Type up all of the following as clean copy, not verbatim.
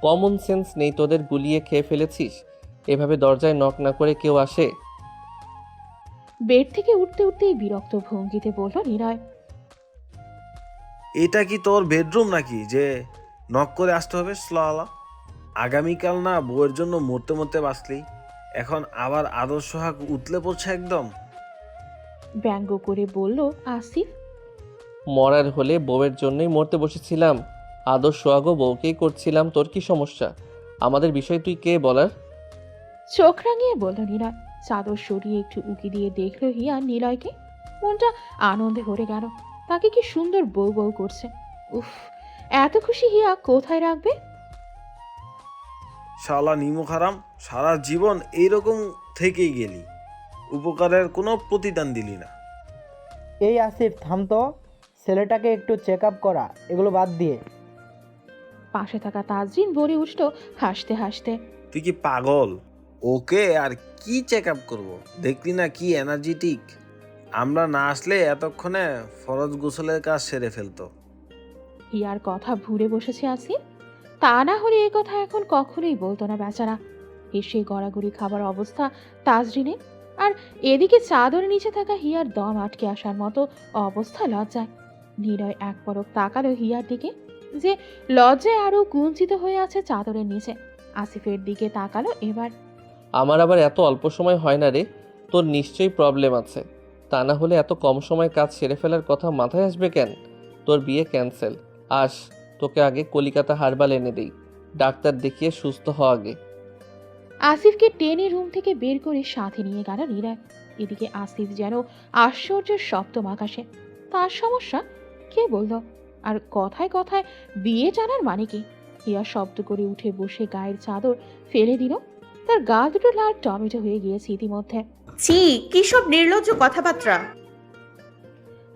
Common sense নেই তোদের, গুলিয়ে খেয়ে ফেলেছিস? এভাবে দরজায় নক না করে কেউ আসে? বেড থেকে উঠতে উঠতেই বিরক্ত ভঙ্গিতে বলল নিলয়। এটা কি তোর বেডরুম নাকি যে নক করে আসতে হবে? স্লালা, আগামীকাল না বউয়ের জন্য মরতে মরতে বাঁচলি, এখন আবার আদর সোহাগ উতলে পড়ছে একদম। ব্যঙ্গ করে বলল আসিফ। মরার হলে বউয়ের জন্যই মরতে বসেছিলাম। আদর সোহাগও বউকেই করছিলাম, তোর কি সমস্যা? আমাদের বিষয় তুই কে বলার? চোখ রাঙিয়ে বলল নিলয়। চাদর সরিয়ে একটু উকি দিয়ে দেখলো হিয়া নিলয়কে। মনটা আনন্দে ভরে গেল। তাকে কি সুন্দর বউ বউ করছে। উফ, এত খুশি হিয়া কোথায় রাখবে। শালা নিমক হারাম, সারা জীবন এইরকম থেকেই গেলি, উপকারের কোনো প্রতিদান দিলি না। এই আসিফ থাম তো, ছেলেটাকে একটু চেক আপ করা, এগুলো বাদ দিয়ে। পাশে থাকা তাজরিন বলে উঠল হাসতে হাসতে। তুই কি পাগল? ওকে আর কি চেক আপ করবো? দেখলি না কি এনার্জেটিক। আমরা না আসলে এতক্ষণে ফরজ গোসলের কাজ সেরে ফেলতো। হিয়ার কথা ভুলে বসেছে আসিফ। তা না হলে এ কথা এখন কখনোই বলতো না বেচারা। এসে গড়াগড়ি খাবার অবস্থা তাজরিনে। আর এদিকে চাদরের নিচে থাকা হিয়ার দম আটকে আসার মতো অবস্থা লজ্জায়। নিলয় এক পলক তাকালো হিয়ার দিকে, যে লজ্জায় আরো কুঞ্চিত হয়ে আছে চাদরের নিচে। আসিফের দিকে তাকালো এবার। আমার আবার এত অল্প সময় হয় না রে, তোর নিশ্চয়ই প্রবলেম আছে। তা না হলে এত কম সময় কাজ সেরে ফেলার কথা মাথায় আসবে কেন? তোর বিয়ে ক্যান্সেল। আস, তোকে আগে কলিকাতা হারবাল এনে দেই, ডাক্তার দেখিয়ে সুস্থ হ আগে। আসিফকে টেনে রুম থেকে বের করে সাথে নিয়ে গেল নিলয়। এদিকে আসিফ যেন আশ্চর্যের সপ্তম আকাশে। তার সমস্যা কে বলল? আর কথায় কথায় বিয়ে জানার মানে কি? হিয়া শব্দ করে উঠে বসে গায়ের চাদর ফেলে দিল। তার গা দুটো লাল টমেটো হয়ে গিয়েছে ইতিমধ্যে। ছি, কি সব নির্লজ্জ কথাবার্তা।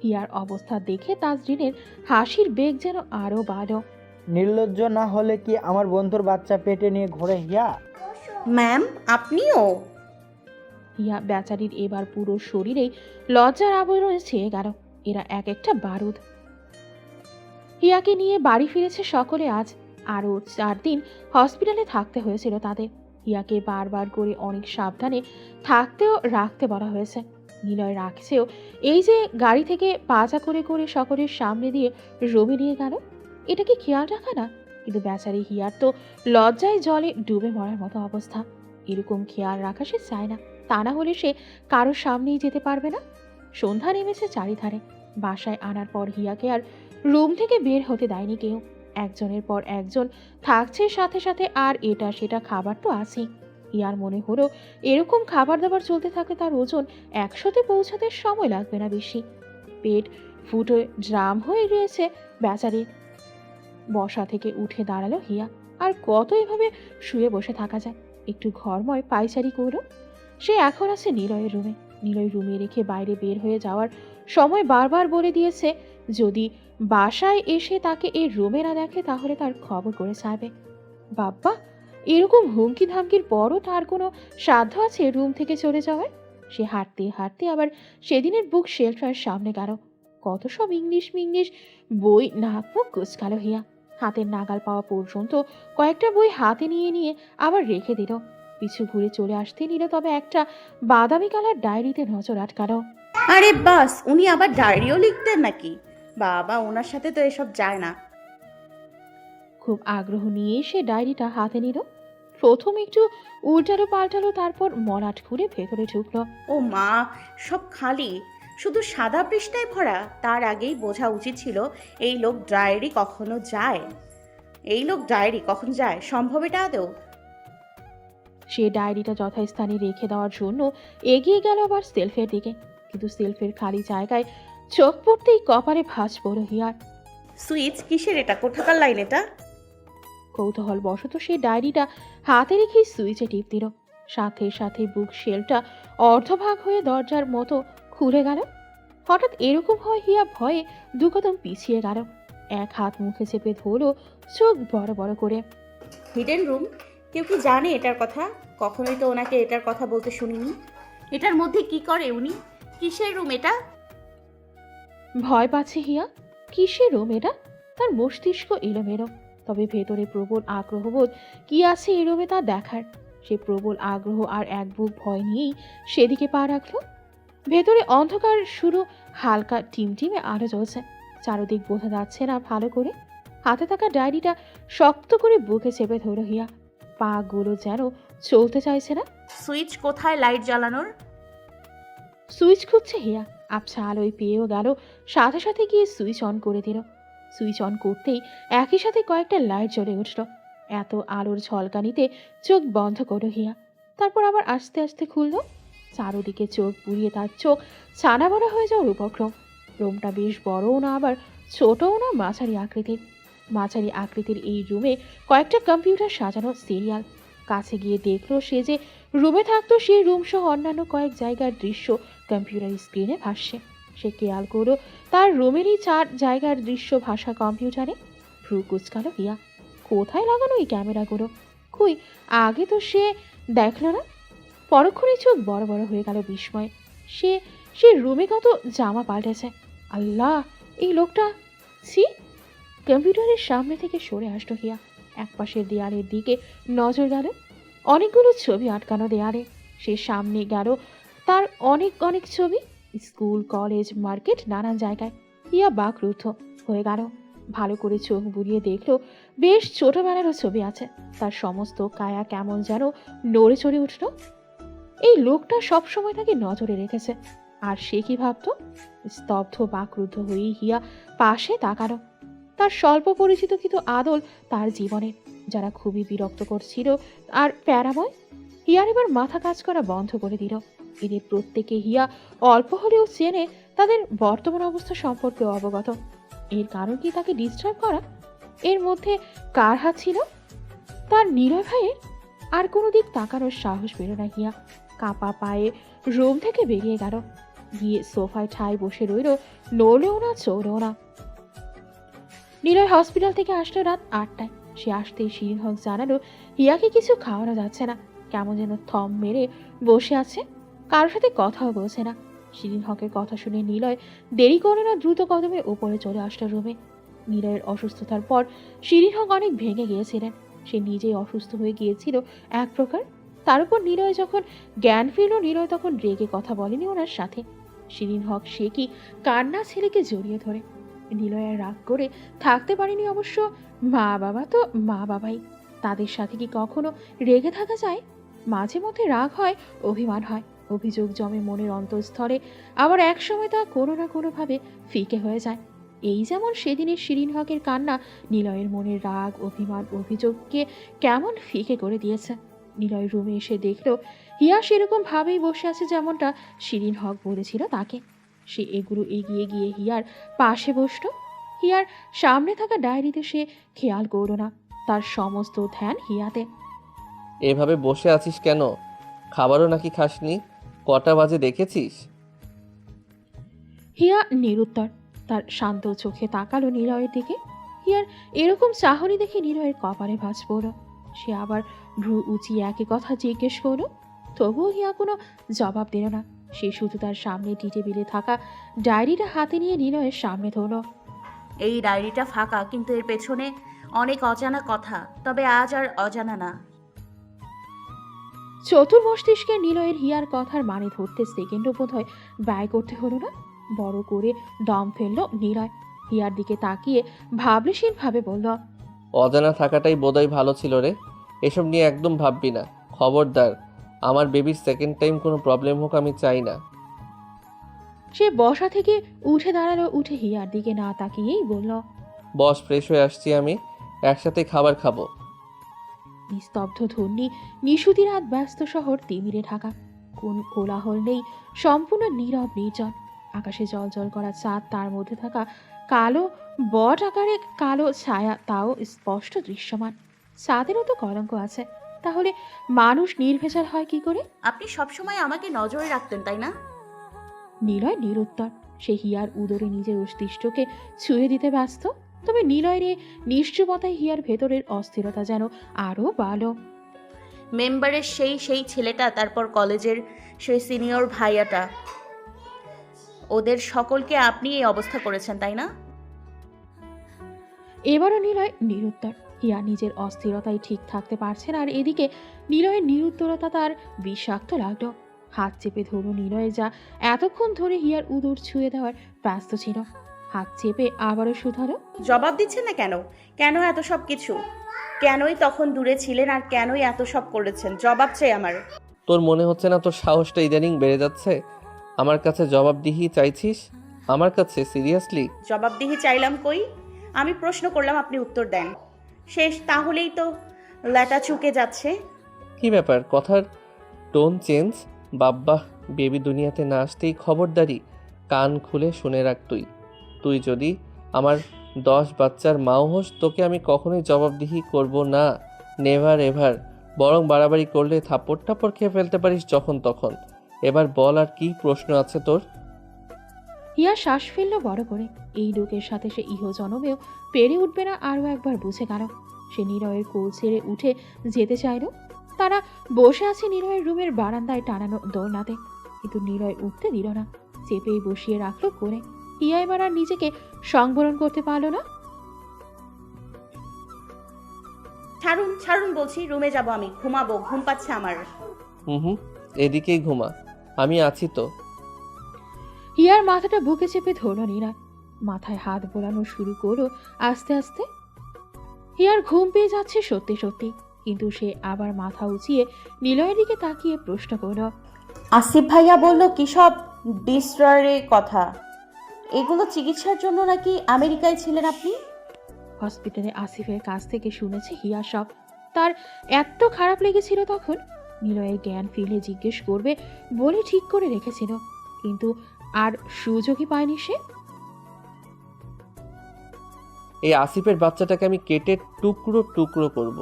হিয়ার অবস্থা দেখে তাজরিনের হাসির বেগ যেন আরো বাড়ল। নির্লজ্জ না হলে কি আমার বন্ধুর বাচ্চা পেটে নিয়ে ঘোরে হিয়া? ম্যাম, আপনিও? হিয়া বেচারির এবার পুরো শরীরেই লজ্জার আবরণে ছেয়ে গেল। এরা এক একটা বারুদ। হিয়াকে নিয়ে বাড়ি ফিরেছে সকলে আজ। আরও 4 দিন হসপিটালে থাকতে হয়েছিল তাদের। হিয়াকে বারবার করে অনেক সাবধানে থাকতেও রাখতে বলা হয়েছে। নিলয় রাখছেও। এই যে গাড়ি থেকে পাজা করে করে সকলের সামনে দিয়ে রবি নিয়ে গেল, এটা কি খেয়াল রাখা না? কিন্তু বেচারি হিয়ার তো লজ্জায় জলে ডুবে মরার মতো অবস্থা। এরকম খেয়াল রাখা সে চায় না। তা না হলে সে কারোর সামনেই যেতে পারবে না। সন্ধ্যা নেমেছে চারিধারে। বাসায় আনার পর হিয়াকে আর রুম থেকে বের হতে দেয়নি কেউ। একজনের পর একজন থাকছে সাথে সাথে, আর এটা সেটা খাবার তো আছেই। ইয়ার মনে হলো এরকম খাবার দাবার চলতে থাকলে তার ওজন 100-তে পৌঁছাতে সময় লাগবে না বেশি। পেট ফুটো ড্রাম হয়ে গিয়েছে বেচারির। বসা থেকে উঠে দাঁড়ালো হিয়া। আর কত এভাবে শুয়ে বসে থাকা যায়? একটু ঘরময় পায়চারি করলো। সে এখন আছে নিলয়ের রুমে। নিলয় রুমে রেখে বাইরে বের হয়ে যাওয়ার সময় বারবার বলে দিয়েছে, যদি বাসায় এসে তাকে এই রুমে না দেখে তাহলে তার খবর করে ছাড়বে। বাব্বা, এরকম হুমকি ধামকির পরও তার কোনো সাধ্য আছে রুম থেকে চলে যাওয়ার? সে হাঁটতে হাঁটতে আবার সেদিনের বুক শেলফের সামনে গেল। কত সব ইংলিশ মিংলিশ বই নাক মুখ কুচকালো হিয়া। হাতের নাগাল পাওয়া পর্যন্ত কয়েকটা বই হাতে নিয়ে নিয়ে আবার রেখে দিল। পিছু ঘুরে চলে আসতে নিল, তবে একটা বাদামি কালার ডায়েরিতে নজর আটকালো। আরে বাস, উনি আবার ডায়েরিও লিখতেন নাকি? বাবা, ওনার সাথে তো এসব যায় না। খুব আগ্রহ নিয়ে সে ডায়েরিটা হাতে নিল। প্রথম একটু উল্টালো পাল্টালো, তারপর মলাট খুলে ভেতরে ঢুকলো। ও মা, সব খালি, শুধু সাদা পৃষ্ঠায় ভরা। তার আগেই বোঝা উচিত ছিল এই লোক ডায়েরি কখনো যায়। সম্ভব এটা আদৌ? সে ডায়েরিটা যথাস্থানে রেখে দেওয়ার জন্য এগিয়ে গেল আবার সেলফের দিকে। কিন্তু সেলফের খালি জায়গায় চোখ পড়তেই কপালে ভাঁজ পড়ল হিয়ার। সুইচ কিসের এটা? কোথাকার লাইন এটা? কৌতূহল বশত সে ডায়েরিটা হাতে রেখেই সুইচে টিপ দিল। সাথে সাথে বুক শেলটা অর্ধভাগ হয়ে দরজার মতো খুলে গেল। হঠাৎ এরকম হয় হিয়া ভয়ে 2 কদম পিছিয়ে গেল। এক হাত মুখে চেপে ধরল, চোখ বড় বড় করে। Hidden room? কেউ কি জানে এটার কথা? কখনোই তো ওনাকে এটার কথা বলতে শুনিনি। এটার মধ্যে কি করে উনি? কিসের রুম এটা? ভয় পাচ্ছে হিয়া। কিসের রুম এটা? তার মস্তিষ্ক এলোমেলো। তবে ভেতরে প্রবল আগ্রহবোধ কি আছে এই রুমে তা দেখার। সে প্রবল আগ্রহ আর এক বুক ভয় নিয়েই সেদিকে পা রাখলো। ভেতরে অন্ধকার, শুরু হালকা টিমটিমে আলো জ্বলছে, চারদিক বোঝা যাচ্ছে না ভালো করে। হাতে থাকা ডায়েরিটা শক্ত করে বুকে চেপে ধরল হিয়া। পা গুলো যেন চলতে চাইছে না। সুইচ কোথায় লাইট জ্বালানোর? সুইচ খুঁজছে হিয়া। আবছা আলোয় পেয়েও গেল, সাথে সাথে গিয়ে সুইচ অন করে দিল। সুইচ অন করতেই একই সাথে কয়েকটা লাইট জ্বলে উঠল। এত আলোর ঝলকানিতে চোখ বন্ধ করল হিয়া, তারপর আবার আস্তে আস্তে খুলল। চারোদিকে চোখ বুলিয়ে তার চোখ ছানা বড়া হয়ে যাওয়ার উপক্রম। রুমটা বেশ বড়ও না আবার ছোটও না, মাঝারি আকৃতির। মাঝারি আকৃতির এই রুমে কয়েকটা কম্পিউটার সাজানো সিরিয়াল। কাছে গিয়ে দেখলো সে যে রুমে থাকতো সেই রুম সহ অন্যান্য কয়েক জায়গার দৃশ্য কম্পিউটার স্ক্রিনে ভাসছে। সে খেয়াল করলো তার রুমেরই 4 জায়গার দৃশ্য ভাষা কম্পিউটারে। ভ্রু কুচকালো হিয়া। কোথায় লাগানো এই ক্যামেরাগুলো? কই, আগে তো সে দেখলো না। পরক্ষণেই চোখ বড় বড় হয়ে গেল বিস্ময়ে। সে সে রুমে কত জামা পাল্টেছে! আল্লাহ, এই লোকটা! ছি! কম্পিউটারের সামনে থেকে সরে আসলো হিয়া। একপাশের দেয়ালের দিকে নজর গেল। অনেকগুলো ছবি আটকানো দেয়ালে। সে সামনে গেল, তার অনেক অনেক ছবি, স্কুল, কলেজ, মার্কেট, নানান জায়গায়। হিয়া বাকরুদ্ধ হয়ে গেল। ভালো করে চোখ বুলিয়ে দেখলো বেশ ছোটবেলারও ছবি আছে। তার সমস্ত কায়া কেমন যেন নড়ে চড়ে উঠল। এই লোকটা সবসময় তাকে নজরে রেখেছে, আর সে কি ভাবত? স্তব্ধ বাকরুদ্ধ হয়েই হিয়া পাশে তাকালো। তার স্বল্প পরিচিত কিন্তু আদল তার জীবনে, যারা খুবই বিরক্তকর ছিল আর প্যারাময়। হিয়ার এবার মাথা কাজ করা বন্ধ করে দিল। এদের প্রত্যেকে হিয়া অল্প হলেও চেনে, তাদের বর্তমান অবস্থা সম্পর্কে অবগত। এর কারণ কি তাকে ডিস্টার্ব করা? এর মধ্যে কার হাত ছিল? তার নিলয় ভাইয়ের? আর কোনো দিক তাকানোর সাহস পেল না হিয়া। কাঁপা পায়ে রুম থেকে বেরিয়ে গেল, গিয়ে সোফায় ঠায় বসে রইল, নড়লেও না চড়েও না। নিলয় হসপিটাল থেকে আসলো রাত 8টায়। সে আসতেই শিরিন হক জানালো হিয়াকে কিছু খাওয়ানো যাচ্ছে না, কেমন যেন থম মেরে বসে আছে, কারোর সাথে কথাও বলছে না। শিরিন হকের কথা শুনে নিলয় দেরি করে না দ্রুত কদমে উপরে চলে আসলো রুমে। নিলয়ের অসুস্থতার পর শিরিন হক অনেক ভেঙে গিয়েছিলেন। সে নিজেই অসুস্থ হয়ে গিয়েছিল এক প্রকার। তার উপর নিলয় যখন জ্ঞান ফিরল, নিলয় তখন রেগে কথা বলেনি ওনার সাথে। শিরিন হক সে কি কান্না ছেলেকে জড়িয়ে ধরে। নিলয় আর রাগ করে থাকতে পারেনি অবশ্য। মা বাবা তো মা বাবাই, তাদের সাথে কি কখনো রেগে থাকা যায়? মাঝে মধ্যে রাগ হয়, অভিমান হয়, অভিযোগ জমে মনের অন্তঃস্থলে, আবার এক সময় তা কোনো না কোনোভাবে ফিকে হয়ে যায়। এই যেমন সেদিনের শিরিন হকের কান্না নিলয়ের মনের রাগ, অভিমান, অভিযোগকে কেমন ফিকে করে দিয়েছে। নিলয় রুমে এসে দেখল হিয়া সেরকম ভাবেই বসে আছে যেমনটা শিরিন হক বলেছিল তাকে। সে এগুলো এগিয়ে গিয়ে হিয়ার পাশে বসল। হিয়ার সামনে থাকা ডায়েরিতে সে খেয়াল করল না, তার সমস্ত ধ্যান হিয়াতে। এভাবে বসে আছিস কেন? খাবারও নাকি খাসনি? কটা বাজে দেখেছিস? হিয়া নিরুত্তর। তার শান্ত চোখে তাকালো নিলয়ের দিকে। হিয়ার এরকম চাহনি দেখে নিলয়ের কপালে ভাঁজ পড়ল। সে আবার ভ্রু উঁচিয়ে একই কথা জিজ্ঞেস করলো। তবুও হিয়া কোনো জবাব দিল না। সে শুধু তার সামনে টি টেবিলে থাকা ডায়েরিটা হাতে নিয়ে নিলয়ের সামনে ধরল। এই ডায়েরিটা ফাঁকা, কিন্তু এর পেছনে অনেক অজানা কথা, তবে আজ আর অজানা না। চতুর মস্তিষ্কে নিলয়ের হিয়ার কথার মানে ধরতে সেকেন্ডও বোধহয় ব্যয় করতে হলো না। বড় করে দম ফেলল নিলয়। হিয়ার দিকে তাকিয়ে ভাবলেশীন ভাবে বলল, অজানা থাকাটাই বোধহয় ভালো ছিল রে। এসব নিয়ে একদম ভাববি না, খবরদার। আমার বেবির সেকেন্ড টাইম কোনো প্রবলেম হোক আমি চাই না। সে বসা থেকে উঠে দাঁড়ালো, উঠে হিয়ার দিকে না তাকিয়েই বলল, বস, ফ্রেশ হয়ে আসছি আমি, একসাথে খাবার খাবো। নিস্তব্ধ ধন্যী নিশুতি রাত, ব্যস্ত শহর তিমিরে ঢাকা। কোন কোলাহল নেই, সম্পূর্ণ নীরব নির্জন। আকাশে জল জল করা চাঁদ, তার মধ্যে থাকা কালো বট আকারে কালো ছায়া, তাও স্পষ্ট দৃশ্যমান। চাঁদেরও তো কলঙ্ক আছে, তাহলে মানুষ নির্ভেজাল হয় কি করে? আপনি সবসময় আমাকে নজরে রাখতেন, তাই না? নিলয় নিরুত্তর। সে হিয়ার উদরে নিজের অস্তিষ্ঠকে ছুঁয়ে দিতে ব্যস্ত। তবে নিলয়ের এই নিশ্চুপতায় হিয়ার ভেতরের অস্থিরতা যেন আরও বাড়ল। মেম্বারের সেই ছেলেটা, তারপর কলেজের সেই সিনিয়র ভাইয়াটা, ওদের সকলকে আপনি এই অবস্থা করেছেন, তাই না? এবারও নিলয় নিরুত্তর। হিয়া নিজের অস্থিরতায় ঠিক থাকতে পারছে না, আর এদিকে নিলয়ের নিরুত্তরতা তার বিষাক্ত লাগলো। হাত চেপে ধরো নিলয়, যা এতক্ষণ ধরে হিয়ার উদর ছুঁয়ে দেওয়ার ব্যস্ত ছিল। হাত চেপে আবারও শুধালো, জবাব দিচ্ছেন না কেন? কেন এত সব কিছু? কেনই তখন দূরে ছিলেন আর কেনই এত সব করেছেন? জবাব চাই আমার। তোর মনে হচ্ছে না তোর সাহসটা ইদানিং বেড়ে যাচ্ছে? আমার কাছে জবাবদিহি চাইছিস? আমার কাছে সিরিয়াসলি? জবাবদিহি চাইলাম কই? আমি প্রশ্ন করলাম, আপনি উত্তর দেন। শেষ তাহলেই তো ল্যাটা চুকে যাচ্ছে। কি ব্যাপার, কথার টোন চেঞ্জ? বাব্বা, বেবি দুনিয়াতে না আসতেই খবরদারি, কান খুলে শুনে রাখ। তুই যদি আমার 10 বাচ্চার মাও হোস, তোকে আমি কখনোই জবাবদিহি করব না, নেভার এভার। বরং বাড়াবাড়ি করলে থাপ্পড় টাপ্পড় খেয়ে ফেলতে পারিস যখন তখন। এবার বল, আর কি প্রশ্ন আছে তোর? হিয়া শ্বাস ফেলল বড় করে। এই লোকের সাথে সে ইহজনমেও পেরে উঠবে না, আরও একবার বুঝে গেল। সে নিলয়ের কোল ছেড়ে উঠে যেতে চাইল। তারা বসে আছে নিলয়ের রুমের বারান্দায় টানানো দোলনাতে, কিন্তু নিলয় উঠতে দিল না, চেপেই বসিয়ে রাখলো করে। হিয়া এবার আর নিজেকে সংবরণ করতে পারল না। ছাড়ুন ছাড়ুন বলছি, রুমে যাব আমি, ঘুমাবো, ঘুম পাচ্ছে আমার। হুম, এদিকেই ঘুমা, আমি আছি তো। হিয়ার মাথাটা বুকে চেপে ধরল নিলয়, মাথায় হাত বোলানো শুরু করলো আস্তে আস্তে। হিয়ার ঘুম পেয়ে যাচ্ছে সত্যি সত্যি, কিন্তু সে আবার মাথা উঁচিয়ে নিলয়ের দিকে তাকিয়ে প্রশ্ন করল, আসিফ ভাইয়া বলল কি সব ডিসঅর্ডারের কথা? এগুলো চিকিৎসার জন্য নাকি আমেরিকায় ছিলেন আপনি? হসপিটালে আসিফের কাছ থেকে শুনেছে হিয়া সব। তার এত খারাপ লেগেছিল তখন। নিলয়ের জ্ঞান ফিরলে জিজ্ঞেস করবে বলে ঠিক করে রেখেছিল, কিন্তু আর সুযোগই পায়নি সে। এই আসিফের বাচ্চাটাকে আমি কেটে টুকরো টুকরো করব।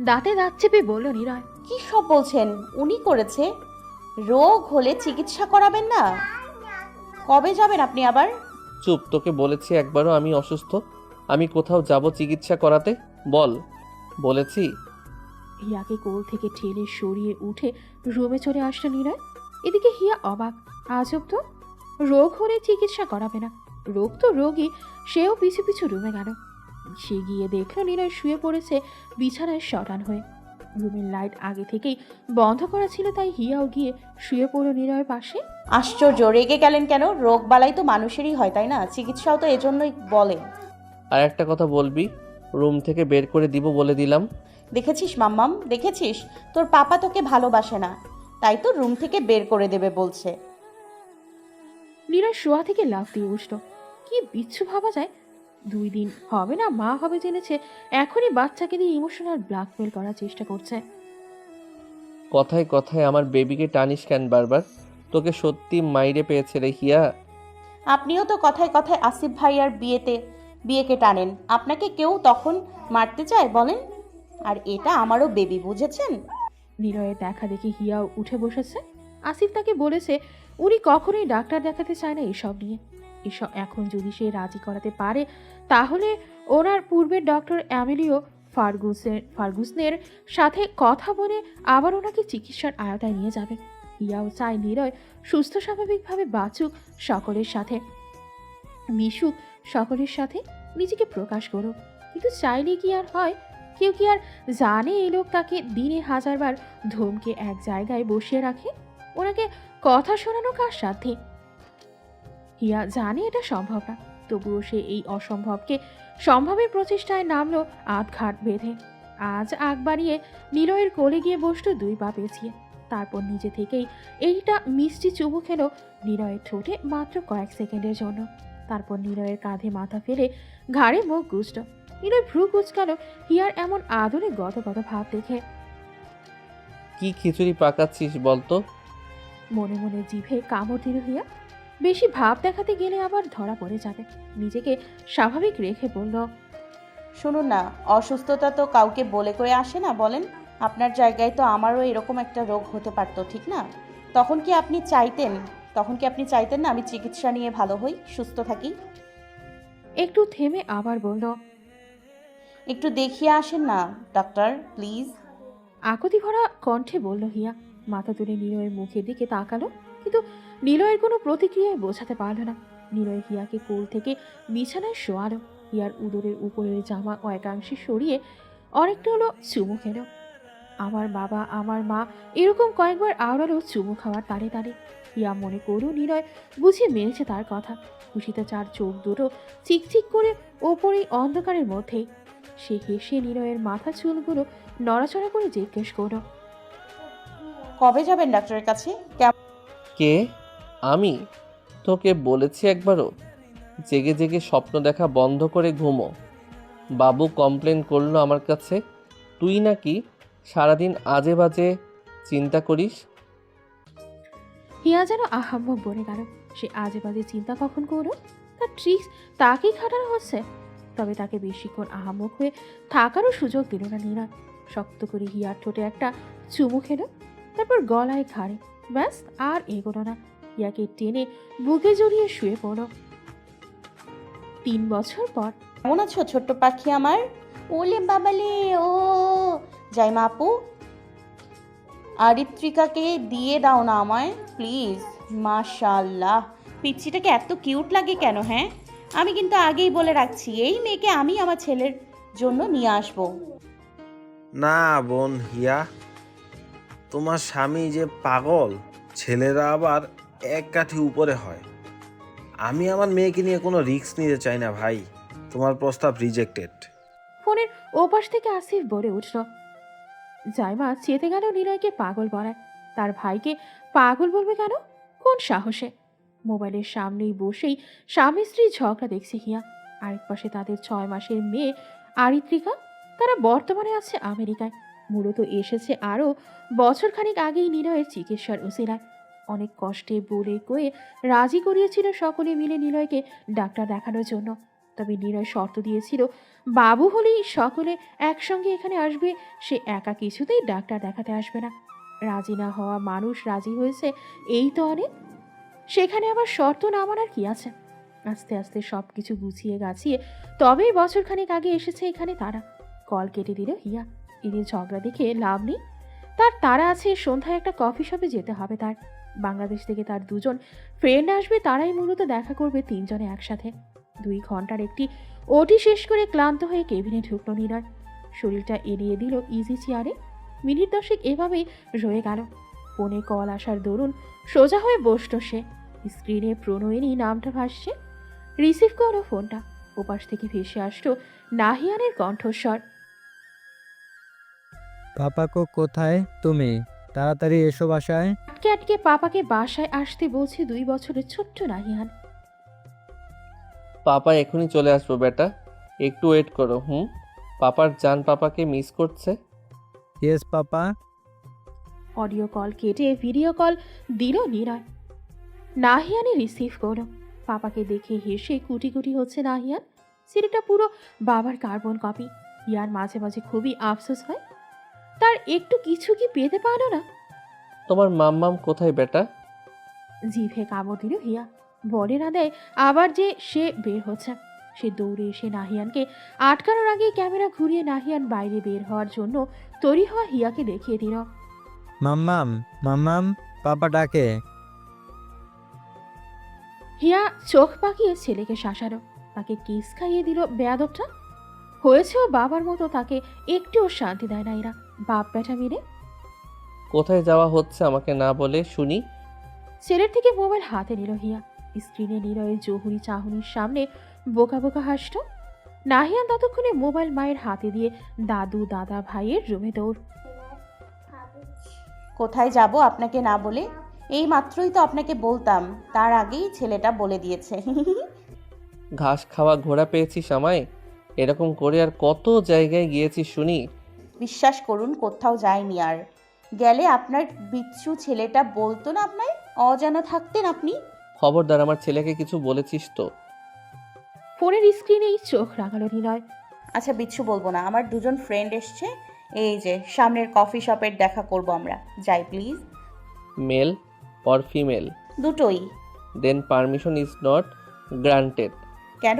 দাঁতে দাঁত চেপে বলল নিলয়, কি সব বলছেন? উনি করেছে? রোগ হলে চিকিৎসা করাবেন না? কবে যাবেন আপনি আবার? চুপ, তোকে বলেছি একবারও আমি অসুস্থ? আমি কোথাও যাব চিকিৎসা করাতে? বল, বলেছি? হিয়াকে কোল থেকে ঠেলে সরিয়ে উঠে রুমে চলে আসলো নিলয়। এদিকে হিয়া অবাক, আজব তো, রোগ হলে চিকিৎসা করাবে না, রোগ তো রোগী। সেও পিছু পিছু রুমে গেল। সে গিয়ে দেখলো নিলয় শুয়ে পড়েছে বিছানায় শটান হয়ে। রুমের লাইট আগে থেকেই বন্ধ করা ছিল, তাই হিয়াও গিয়ে শুয়ে পড়ল নিলয়ের পাশে। আশ্চর্য, রেগে গেলেন কেন? রোগ বালাই তো মানুষেরই হয়, তাই না? চিকিৎসাও তো এজন্যই বলে। আর একটা কথা বলবি, রুম থেকে বের করে দিব বলে দিলাম। দেখেছিস মাম্মাম, দেখেছিস? তোর পাপা তোকে ভালোবাসে না, তাই তো রুম থেকে বের করে দেবে বলছে। নিলয় শোয়া থেকে লাফ দিয়ে উঠল। কি বিচ্ছু ভাবা যায়! 2 দিন হবে না মা হবে জেনেছে, এখনই বাচ্চাকে দিয়ে ইমোশনাল ব্ল্যাকমেল করার চেষ্টা করছে। কথায় কথায় আমার বেবিকে টানিস কেন বারবার? তোকে সত্যি মাইরে পেয়েছে রে হিয়া। আপনিও তো কথায় কথায় আসিফ ভাইয়ার বিয়েকে টানেন। আপনাকে কেউ তখন মারতে চায় বলেন? আর এটা আমারও বেবি, বুঝেছেন? নিলয়ের দেখা দেখি হিয়াও উঠে বসেছে। আসিফ তাকে বলেছে উনি কখনোই ডাক্তার দেখাতে চায় না এসব নিয়ে। এসব এখন যদি সে রাজি করাতে পারে, তাহলে ওনার পূর্বের ডক্টর অ্যামেলিও ফার্গুসনের সাথে কথা বলে আবার ওনাকে চিকিৎসার আয়তায় নিয়ে যাবে। হিয়াও চায় নিলয় সুস্থ স্বাভাবিকভাবে বাঁচুক, সকলের সাথে মিশুক, সকলের সাথে নিজেকে প্রকাশ করুক। কিন্তু চাইলে কি আর হয়? কেউ কি আর জানে এই লোক তাকে দিনে 1000 বার ধমকে এক জায়গায় বসিয়ে রাখে? ওনাকে কথা শোনানো কার সাথে? হিয়া জানে এটা সম্ভব না, তবুও সে এই অসম্ভবকে সম্ভবের প্রচেষ্টায় নামলো আধঘাট বেঁধে। আজ আগ বাড়িয়ে নিলয়ের কোলে গিয়ে বসলো 2 পা পেঁচিয়ে। তারপর নিজে থেকেই এইটা মিষ্টি চুমু খেলো নিলয়ের ঠোঁটে মাত্র কয়েক সেকেন্ডের জন্য। তারপর নিলয়ের কাঁধে মাথা ফেলে ঘাড়ে মুখ গুজল। নিলয় ভ্রু কুচকালো হিয়ার এমন আদরে গত ভাব দেখে। কি খিচুড়ি পাকাচ্ছিস বলতো? মনে মনে জিভে কামড় দিল হিয়া। বেশি ভাব দেখাতে গেলে আবার ধরা পড়ে যাবে। নিজেকে স্বাভাবিক রেখে বলল, শুনুন না, অসুস্থতা তো কাউকে বলে কয়ে আসে না, বলেন? আপনার জায়গায় তো আমারও এরকম একটা রোগ হতে পারতো, ঠিক না? তখন কি আপনি চাইতেন না আমি চিকিৎসা নিয়ে ভালো হই, সুস্থ থাকি? একটু থেমে আবার বলল, একটু দেখিয়ে আসেন না ডাক্তার, প্লিজ। আকুতি ভরা কণ্ঠে বলল হিয়া। মাথা তুলে নিলয়ের মুখের দিকে তাকালো, কিন্তু নিলয়ের কোনো প্রতিক্রিয়ায় বোঝাতে পারল না। নিলয় হিয়াকে কোল থেকে বিছানায় শোয়ালো। হিয়ার উদরের উপরের জামা কয়েকাংশে সরিয়ে অনেকটা হলো চুমু খেল। আমার বাবা, আমার মা, এরকম কয়েকবার আওড়ালো চুমু খাওয়ার তারে তারে। হিয়া মনে করল নিলয় বুঝে মেরেছে তার কথা। খুশিতে চার চোখ দুটো চিকচিক করে ওপরেই অন্ধকারের মধ্যেই। সে হেসে নিলয়ের মাথা চুলগুলো নড়াচড়া করে জিজ্ঞেস করল, কবে যাবেন ডাক্তারের কাছে? কেমন? কে? আমি? তোকে বলেছি একবারও জেগে জেগে স্বপ্ন দেখা বন্ধ করে ঘুমো। বাবু কমপ্লেন করলো আমার কাছে তুই নাকি সারাদিন আজে বাজে চিন্তা করিস। হিয়া যেন আহাম্মক বনে গেল। সে আজে বাজে চিন্তা কখন করলো? তার ট্রিক্স তাকেই খাটানো হচ্ছে। তবে তাকে বেশিক্ষণ আহাম্মক হয়ে থাকারও সুযোগ দিল না নীরব। শক্ত করে হিয়ার ঠোঁটে একটা চুমু খেলো, তারপর গলায় ঘাড়ে। ব্যাস, আর এগোলো না। হিয়াকে টেনে বুকে জড়িয়ে শুয়ে পড়ল। 3 বছর পর। কেমন আছো ছোট্ট পাখি আমার? ওলে বাবালে, ও জাইমা আপু, আরিত্রিকাকে দিয়ে দাও না আমায় প্লিজ। মাশাআল্লাহ, পিচ্ছিটাকে এত কিউট লাগে কেন? হ্যাঁ, আমি কিন্তু আগেই বলে রাখছি, এই মেয়েকে আমি আমার ছেলের জন্য নিয়ে আসবো। না বোন হিয়া, তোমার স্বামী যে পাগল, ছেলেরা আবার এক কাঠি উপরে হয়। আমি আমার মেয়েকে নিয়ে কোনো রিস্ক নিতে চাই না ভাই। তোমার প্রস্তাব রিজেক্টেড। ফোনের ওপাশ থেকে আসিফ বলে উঠল। জাইমা চেতে গেল নিলয়কে পাগল বলায়। তার ভাইকে পাগল বলবে কেন? কোন সাহসে? মোবাইলের সামনেই বসেই স্বামী স্ত্রী ঝগড়া দেখছে হিয়া। আরেক পাশে তাদের 6 মাসের মেয়ে আরিত্রিকা। তারা বর্তমানে আছে আমেরিকায়। মূলত এসেছে আরও বছরখানেক আগেই নিলয়ের চিকিৎসার উসিলায়। অনেক কষ্টে বলে কয়ে রাজি করিয়েছিল সকলে মিলে নিলয়কে ডাক্তার দেখানোর জন্য। তবে নিলয় শর্ত দিয়েছিল, বাবু হলেই সকলে একসঙ্গে এখানে আসবে, সে একা কিছুতেই ডাক্তার দেখাতে আসবে না। রাজি না হওয়া মানুষ রাজি হয়েছে, এই তো অনেক। সেখানে আবার শর্ত না মানার কি আছে? আস্তে আস্তে সব কিছু গুছিয়ে গাছিয়ে তবেই বছরখানেক আগে এসেছে এখানে তারা। কল কেটে দিল হিয়া। এদের ঝগড়া দেখে লাভ নেই। তার তারা আছে, সন্ধ্যায় একটা কফি শপে যেতে হবে তার। বাংলাদেশ থেকে তার 2জন ফ্রেন্ড আসবে, তারাই মূলত দেখা করবে 3 জনে একসাথে। 2 ঘন্টার একটি ওটি শেষ করে ক্লান্ত হয়ে কেবিনে ঢুকলো নিলয়। শরীরটা এড়িয়ে দিল ইজি চেয়ারে। মিনিট 10 এভাবেই রয়ে গেল। ফোনে কল আসার দরুন সোজা হয়ে বসল সে। স্ক্রিনে প্রণয়িনী নামটা ভাসছে। রিসিভ করলো ফোনটা। ওপাশ থেকে ভেসে আসলো নাহিয়ানের কণ্ঠস্বর। পাপাকো কোথায় তুমি? তাড়াতাড়ি এসো বাসায়। আটকে আটকে পাপাকে বাসায় আসতে বলছে 2 বছরের ছোট্ট নাহিয়ান। পাপা এখনই চলে আসবো বেটা, একটু ওয়েট করো। পাপার জান পাপাকে মিস করছে। ইয়েস পাপা। অডিও কল কেটে ভিডিও কল দিল নিলয়। নাহিয়ানি রিসিভ করলো। পাপাকে দেখে হেসে কুটি কুটি হচ্ছে নাহিয়ান। সিরিটা পুরো বাবার কার্বন কপি। ইয়ার মাঝে মাঝে খুবই আফসোস হয়, তার একটু কিছু কি পেতে পারো না। তোমার মাম্মাম কোথায় বেটা? জিভে কামড় দিল হিয়া। বলে না দেয় আবার যে সে বের হচ্ছে। সে দৌড়ে এসে নাহিয়ানকে আটকানোর আগে ক্যামেরা ঘুরিয়ে নাহিয়ান বাইরে বের হওয়ার জন্য তৈরি হওয়া হিয়াকে দেখিয়ে দিল। মাম্মাম, মাম্মাম, পাপা ডাকে। হিয়া চোখ পাকিয়ে ছেলেকে শাসালো। তাকে কিস খাইয়ে দিল বেয়াদবটা। হয়েছেও বাবার মতো, তাকে একটুও শান্তি দেয় না এরা বাপ ব্যাটা মিলে। কোথায় যাওয়া হচ্ছে আমাকে না বলে শুনি? ছেলের থেকে মোবাইল হাতে নিল হিয়া। স্ক্রিনে নিলয়ের জহুরি চাহনির সামনে বোকা বোকা হাসল। নাহিয়ান ততক্ষণে মোবাইল মায়ের হাতে দিয়ে দাদু দাদা ভাইয়ের রুমে দৌড়। কোথায় যাব আপনাকে না বলে? এই মাত্রই তো আপনাকে বলতাম, তার আগেই ছেলেটা বলে দিয়েছে। ঘাস খাওয়া ঘোড়া পেয়েছিস আমায়? এরকম করে আর কত জায়গায় গিয়েছিস শুনি। বিশ্বাস করুন, কোথাও যায়নি। আর গেলে আপনার বিচ্ছু ছেলেটা বলতো না আপনার অজানা থাকতেন আপনি। খবরদার, আমার ছেলেকে কিছু বলেছিস তো? ফোনের স্ক্রিনেই চোখ রাঙালো নিলয়। আচ্ছা বিচ্ছু বলবো না, আমার 2জন ফ্রেন্ড এসছে, এই যে সামনের কফি শপের দেখা করব আমরা। যাই প্লিজ। Mail or female? দুটোই। Then permission is not granted. কেন?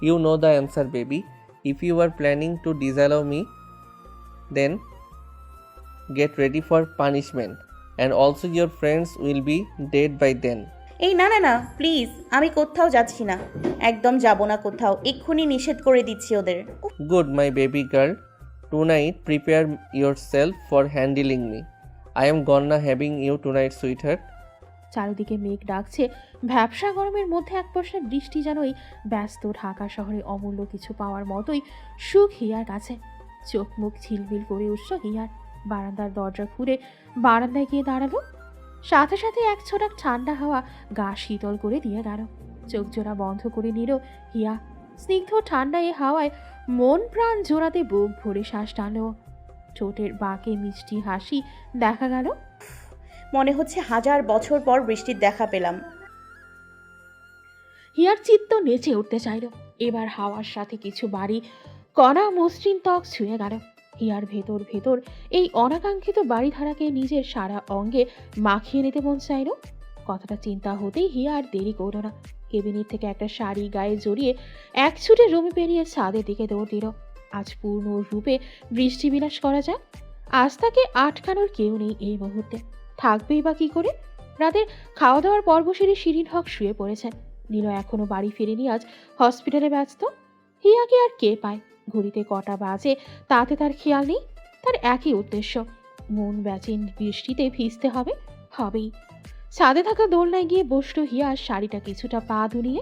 You know the answer, baby. If you are planning to disallow me, then get ready for punishment. And also your friends will be dead by then. এই না না না please, আমি কোথাও যাচ্ছি না, একদম যাব না কোথাও, এক্ষুনি নিষেধ করে দিচ্ছি ওদের। উফ, Good, my baby girl. Tonight, prepare yourself for handling me. I am gonna having you tonight, sweetheart. চারিদিকে মেঘ ডাকছে, ভ্যাবসা গরমের মধ্যে এক পয়সা বৃষ্টি যেন এই ব্যস্ত ঢাকা শহরে অমূল্য কিছু পাওয়ার মতোই সুখ হিয়ার কাছে। চোখ মুখ ঝিলমিল করে উঠল হিয়ার। বারান্দার দরজা খুলে বারান্দায় গিয়ে দাঁড়ালো। সাথে সাথে এক ছোটাক ঠান্ডা হাওয়া গা শীতল করে দিয়ে গেল। চোখ জোড়া বন্ধ করে নিল হিয়া। স্নিগ্ধ ঠান্ডা এ হাওয়ায় মন প্রাণ জোড়াতে বুক ভরে শ্বাস টানল। ঠোঁটের বাঁকে মিষ্টি হাসি দেখা গেল। মনে হচ্ছে 1000 বছর পর বৃষ্টির দেখা পেলাম। হিয়ার চিত্ত নেচে উঠতে চাইল। এবার হাওয়ার সাথে কিছু বাড়ি কণা মসৃণ ত্বক ছুঁয়ে গেল। হিয়ার ভেতর ভেতর এই অনাকাঙ্ক্ষিত বাড়িধারাকে নিজের সারা অঙ্গে মাখিয়ে নিতে মন চাইল। কথাটা চিন্তা হতেই হিয়া আর দেরি করল না। কেবিনেট থেকে একটা শাড়ি গায়ে জড়িয়ে এক ছুটে রুমে পেরিয়ে ছাদের দিকে দৌড় দিল। আজ পূর্ণ রূপে বৃষ্টি বিলাস করা যায়। আজ তাকে আটকানোর কেউ নেই এই মুহূর্তে। থাকবেই বা কি করে? রাতের খাওয়া দাওয়ার পর্ব সেরে শিরিন হক শুয়ে পড়েছেন। নীলয় এখনো বাড়ি ফেরেনি, আজ হসপিটালে ব্যস্ত। হিয়াকে আর কে পায়? ঘড়িতে কটা বাজে তাতে তার খেয়াল নেই। তার একই উদ্দেশ্য, মন বেচেন বৃষ্টিতে ভিজতে হবে, হবেই। ছাদে থাকা দোলনায় গিয়ে বসলো হিয়া। শাড়িটা কিছুটা পা দুলিয়ে।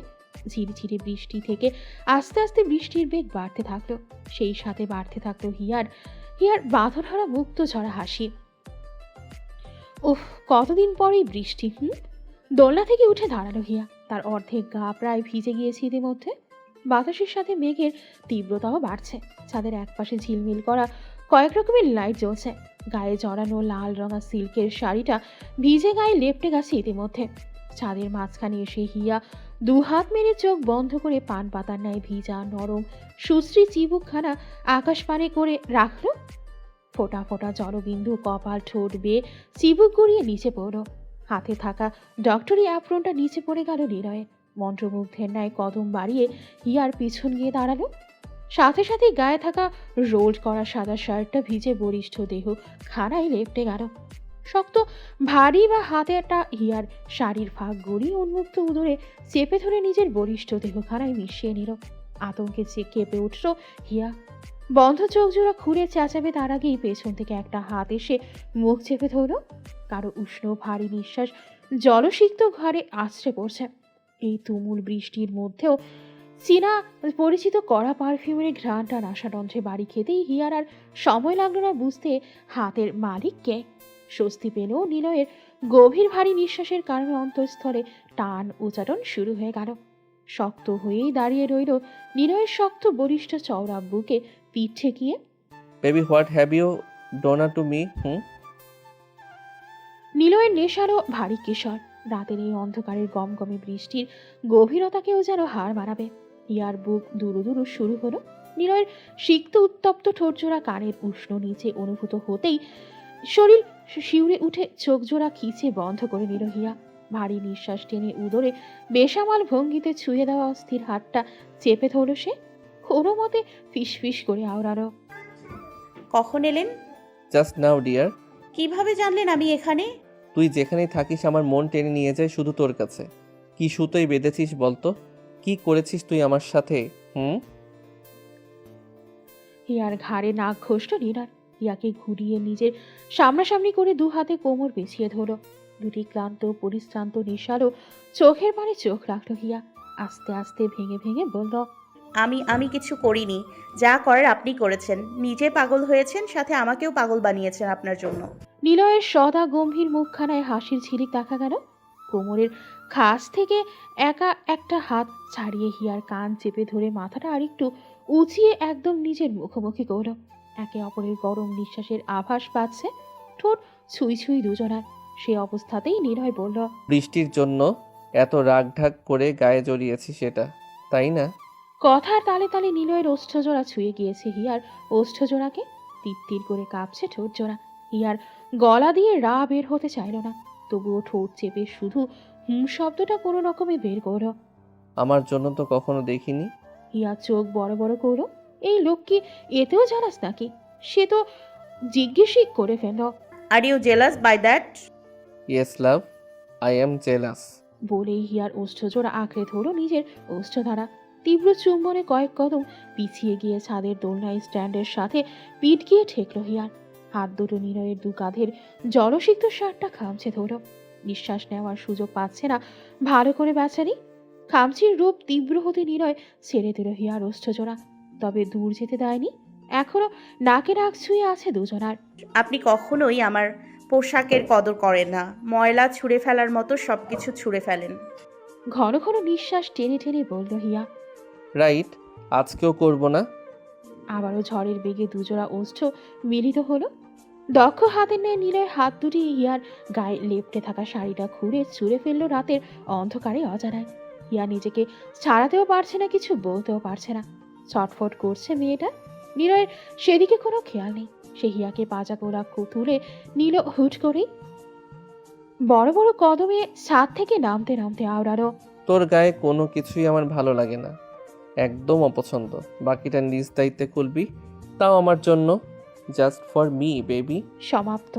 ঝিরিঝিরি বৃষ্টি থেকে আস্তে আস্তে বৃষ্টির বেগ বাড়তে থাকলো। সেই সাথে বাড়তে থাকলো হিয়ার বাঁধনহারা মুক্ত ঝরা হাসি। উফ, কতদিন পরেই বৃষ্টি। দোলনা থেকে উঠে দাঁড়ালো হিয়া। তার অর্ধেক গা প্রায় ভিজে গিয়েছে ইতিমধ্যে। বাতাসের সাথে মেঘের তীব্রতাও বাড়ছে। ছাদের একপাশে ঝিলমিল করা কয়েক রকমের লাইট জ্বলছে। গায়ে জড়ানো লাল রঙা সিল্কের শাড়িটা ভিজে গায়ে লেপটে গেছে ইতিমধ্যে। ছাদের মাঝখানে এসে হিয়া দুহাত মেরে চোখ বন্ধ করে পান পাতার ন্যায় ভিজা নরম সুশ্রী চিবুকখানা আকাশ পানে করে রাখলো। ফোটা ফোটা জলবিন্দু কপাল ঠোঁট বেয়ে চিবুক গড়িয়ে নিচে পড়ল। হাতে থাকা ডক্টরি অ্যাপ্রনটা নিচে পড়ে গেল নিলয়ে। মন্ত্রমুগ্ধের ন্যায় কদম বাড়িয়ে হিয়ার পিছন গিয়ে দাঁড়ালো। সাথে সাথে গায়ে থাকা রোল করা সাদা শার্টটা ভিজে বলিষ্ঠ দেহ খানায় লেপটে গেল। শক্ত ভারী বা হাতে একটা হিয়ার শাড়ির ফাঁক গড়িয়ে উন্মুক্ত উদরে চেপে ধরে নিজের বলিষ্ঠ দেহখানায় মিশিয়ে নিল। আতঙ্কে কেঁপে উঠল হিয়া। বন্ধ চোখ জোড়া খুঁড়ে চেঁচাবে তার আগেই পেছন থেকে একটা হাত এসে মুখ চেপে ধরল। কারো উষ্ণ ভারী নিঃশ্বাস জলসিক্ত ঘরে আছড়ে পড়ছে। এই তুমুল বৃষ্টির মধ্যেও চীনা পরিচিত কড়া পারফিউমের ঘ্রাণটা নাসাডন্ধ্রে বাড়ি খেতেই হিয়ার আর সময় লাগলো না বুঝতে হাতের মালিককে। স্বস্তি পেলেও নিলয়ের গভীর ভারী নিঃশ্বাসের কারণে অন্তঃস্থলে টান উচাটন শুরু হয়ে গেল। শক্ত হয়েই দাঁড়িয়ে রইল নিলয়ের শক্ত বলিষ্ঠ চওড়া বুকে পিঠ ঠেকিয়ে। Baby, what have you done to me? নিলয়ের নেশারও ভারী কিশোর। রাতের এই অন্ধকারের গমগমে বৃষ্টির গভীরতাকেও যেন হার মানাবে। ইয়ার বুক দুরু দুরু শুরু হলো। নিলয়ের সিক্ত উত্তপ্ত ঠোঁটজোড়া কানের উষ্ণ নিচে অনুভূত হতেই শরীর শিউরে উঠে চোখ জোড়া খিচে বন্ধ করে নিল হিয়া। ভারী নিঃশ্বাস টেনে উদরে বেসামাল ভঙ্গিতে ছুঁয়ে দেওয়া অস্থির হাতটা চেপে ধরল সে। কোনো মতে ফিস ফিস করে আওড়ালো। কখন এলেন? Just now, dear. কিভাবে জানলেন আমি এখানে? তুই যেখানেই থাকিস আমার মন টেনে নিয়ে যায় শুধু তোর কাছে। কি সুতোই বেঁধেছিস বলতো? কি করেছিস তুই আমার সাথে? হিয়ার ঘাড়ে নাক ঘষল নিনার। হিয়াকে ঘুরিয়ে নিজের সামনাসামনি করে দু হাতে কোমর পেঁচিয়ে ধরল। দুটি ক্লান্ত পরিশ্রান্ত নিশারও চোখের পানে চোখ রাখল হিয়া। আস্তে আস্তে ভেঙে ভেঙে বলল, আমি কিছু করিনি, যা করার আপনি করেছেন। নিজে পাগল হয়েছেন, সাথে আমাকেও পাগল বানিয়েছেন আপনার জন্য। নিলয়ের সদা গম্ভীর মুখখানায় হাসির ঝিলিক দেখা গেল। কোমরের খাস থেকে একা একটা হাত ছাড়িয়ে হিয়ার কান চেপে ধরে মাথাটা আরেকটু উঁচিয়ে একদম নিজের মুখোমুখি করল। একে অপরের গরম নিঃশ্বাসের আভাস পাচ্ছে। ঠোঁট ছুঁই ছুঁই দুজনার। সে অবস্থাতেই নিলয় বলল, বৃষ্টির জন্য এত রাগঢাক করে গায়ে জড়িয়েছি সেটা, তাই না? কথার তালে তালে নিলয়ের ওষ্ঠজোড়া ছুঁয়ে গিয়েছে হিয়ার ওষ্ঠজোড়াকে। তির করে কাঁপছে ঠোঁট জোড়া। হিয়ার গলা দিয়ে রা বের হতে চাইল না, তবুও ঠোঁট চেপে শুধু শব্দটা কোনো রকমে বের করল। আমার জন্য তো কখনো দেখিনি। হিয়া চোখ বড় বড় করল। এই লোক কি এতেও জানাস নাকি? সে তো জিজ্ঞেসই করে ফেলল, are you jealous by that? Yes, love, I am jealous. বলেই হিয়ার ওষ্ঠজোড়া আঁকড়ে ধরো নিজের ওষ্ঠধারা। তীব্র চুম্বনে কয়েক কদম পিছিয়ে গিয়ে ছাদের দোলনায় স্ট্যান্ডের সাথে পিঠ গিয়ে ঠেকলো হিয়ার। হাত দুটো নিলয়ের দু কাঁধের জলসিক্ত শার্টটা খামছে ধরো। নিঃশ্বাস নেওয়ার সুযোগ পাচ্ছে না ভালো করে বেচারি। খামচির রূপ তীব্র হতে নিলয় ছেড়ে দিল হিয়ার ওষ্ঠজোড়া, তবে দূর যেতে দেয়নি। এখনো নাকে নাক ছুঁয়ে আছে দুজনার। আপনি কখনোই আমার পোশাকের কদর করেন না, ময়লা ছুঁড়ে ফেলার মতো সব কিছু ছুঁড়ে ফেলেন। ঘন ঘন নিঃশ্বাস টেনে টেনে বলল হিয়া। রাইট, আজকেও করব না। আবারও ঝড়ের বেগে দুজোড়া ওষ্ঠ মিলিত হলো। দক্ষ হাতের ন্যায় নিলয় হাত দুটি হিয়ার গায়ে লেপ্টে থাকা শাড়িটা খুঁড়ে ছুঁড়ে ফেললো রাতের অন্ধকারে অজানায়। হিয়া নিজেকে ছাড়াতেও পারছে না, কিছু বলতেও পারছে না। ছটফট করছে মেয়েটা। নিলয়ের সেদিকে কোনো খেয়াল নেই। সে হিয়াকে পাজা কোলা তুলে নিল হুট করেই। বড় বড় কদমে ছাদ থেকে নামতে নামতে আওড়ালো। তোর গায়ে কোনো কিছুই আমার ভালো লাগে না, একদম অপছন্দ। বাকিটা নিজ দায়িত্বে খুলবি, তাও আমার জন্য, জাস্ট ফর মি বেবি। সমাপ্ত।